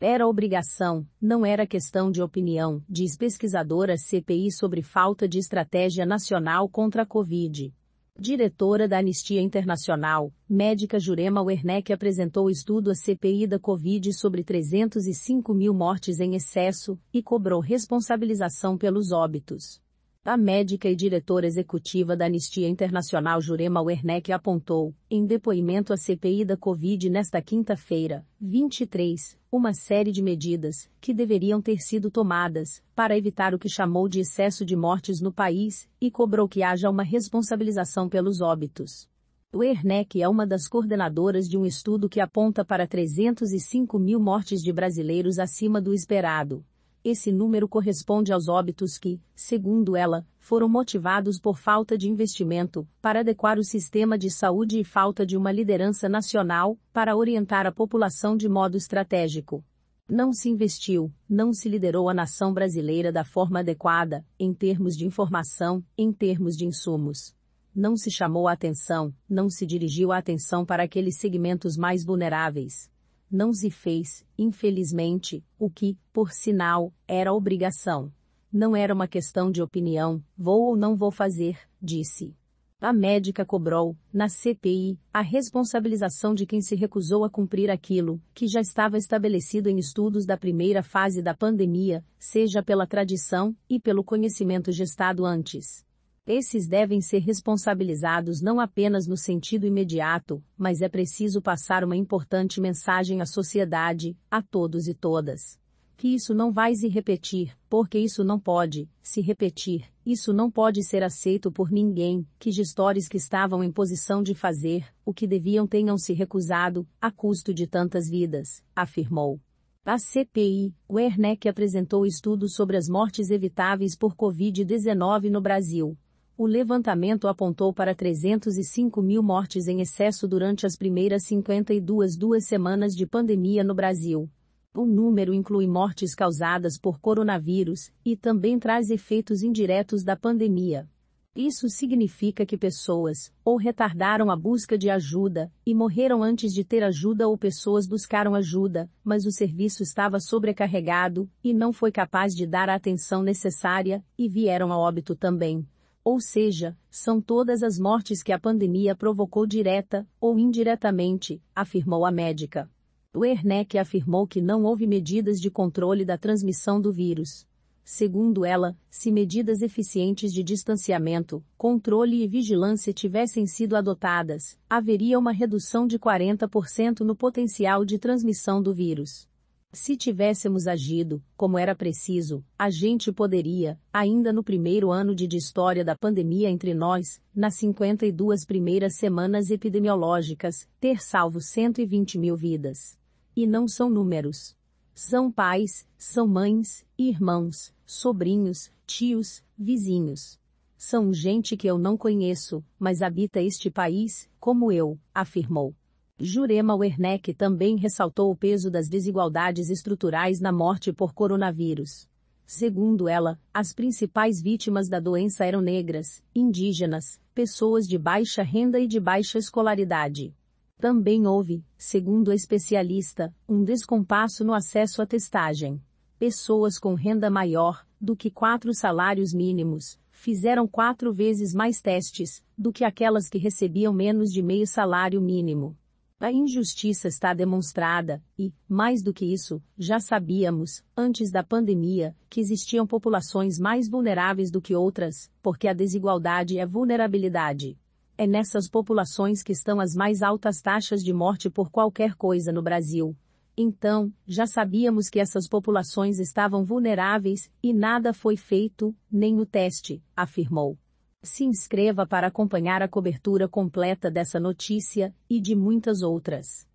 Era obrigação, não era questão de opinião, diz pesquisadora CPI sobre falta de estratégia nacional contra a Covid. Diretora da Anistia Internacional, médica Jurema Werneck apresentou estudo à CPI da Covid sobre 305 mil mortes em excesso, e cobrou responsabilização pelos óbitos. A médica e diretora executiva da Anistia Internacional Jurema Werneck apontou, em depoimento à CPI da Covid nesta quinta-feira, 23, uma série de medidas, que deveriam ter sido tomadas, para evitar o que chamou de excesso de mortes no país, e cobrou que haja uma responsabilização pelos óbitos. Werneck é uma das coordenadoras de um estudo que aponta para 305 mil mortes de brasileiros acima do esperado. Esse número corresponde aos óbitos que, segundo ela, foram motivados por falta de investimento, para adequar o sistema de saúde e falta de uma liderança nacional, para orientar a população de modo estratégico. Não se investiu, não se liderou a nação brasileira da forma adequada, em termos de informação, em termos de insumos. Não se chamou a atenção, não se dirigiu a atenção para aqueles segmentos mais vulneráveis. Não se fez, infelizmente, o que, por sinal, era obrigação. Não era uma questão de opinião, vou ou não vou fazer, disse. A médica cobrou, na CPI, a responsabilização de quem se recusou a cumprir aquilo, que já estava estabelecido em estudos da primeira fase da pandemia, seja pela tradição, e pelo conhecimento gestado antes. Esses devem ser responsabilizados não apenas no sentido imediato, mas é preciso passar uma importante mensagem à sociedade, a todos e todas. Que isso não vai se repetir, porque isso não pode se repetir, isso não pode ser aceito por ninguém, que gestores que estavam em posição de fazer o que deviam tenham se recusado, a custo de tantas vidas, afirmou. A CPI, Werneck apresentou estudos sobre as mortes evitáveis por Covid-19 no Brasil. O levantamento apontou para 305 mil mortes em excesso durante as primeiras 52 semanas de pandemia no Brasil. O número inclui mortes causadas por coronavírus, e também traz efeitos indiretos da pandemia. Isso significa que pessoas, ou retardaram a busca de ajuda, e morreram antes de ter ajuda ou pessoas buscaram ajuda, mas o serviço estava sobrecarregado, e não foi capaz de dar a atenção necessária, e vieram a óbito também. Ou seja, são todas as mortes que a pandemia provocou direta, ou indiretamente, afirmou a médica. Werneck afirmou que não houve medidas de controle da transmissão do vírus. Segundo ela, se medidas eficientes de distanciamento, controle e vigilância tivessem sido adotadas, haveria uma redução de 40% no potencial de transmissão do vírus. Se tivéssemos agido, como era preciso, a gente poderia, ainda no primeiro ano de história da pandemia entre nós, nas 52 primeiras semanas epidemiológicas, ter salvo 120 mil vidas. E não são números. São pais, são mães, irmãos, sobrinhos, tios, vizinhos. São gente que eu não conheço, mas habita este país, como eu, afirmou. Jurema Werneck também ressaltou o peso das desigualdades estruturais na morte por coronavírus. Segundo ela, as principais vítimas da doença eram negras, indígenas, pessoas de baixa renda e de baixa escolaridade. Também houve, segundo a especialista, um descompasso no acesso à testagem. Pessoas com renda maior do que 4 salários mínimos fizeram 4 vezes mais testes do que aquelas que recebiam menos de meio salário mínimo. A injustiça está demonstrada, e, mais do que isso, já sabíamos, antes da pandemia, que existiam populações mais vulneráveis do que outras, porque a desigualdade é vulnerabilidade. É nessas populações que estão as mais altas taxas de morte por qualquer coisa no Brasil. Então, já sabíamos que essas populações estavam vulneráveis, e nada foi feito, nem o teste, afirmou. Se inscreva para acompanhar a cobertura completa dessa notícia, e de muitas outras.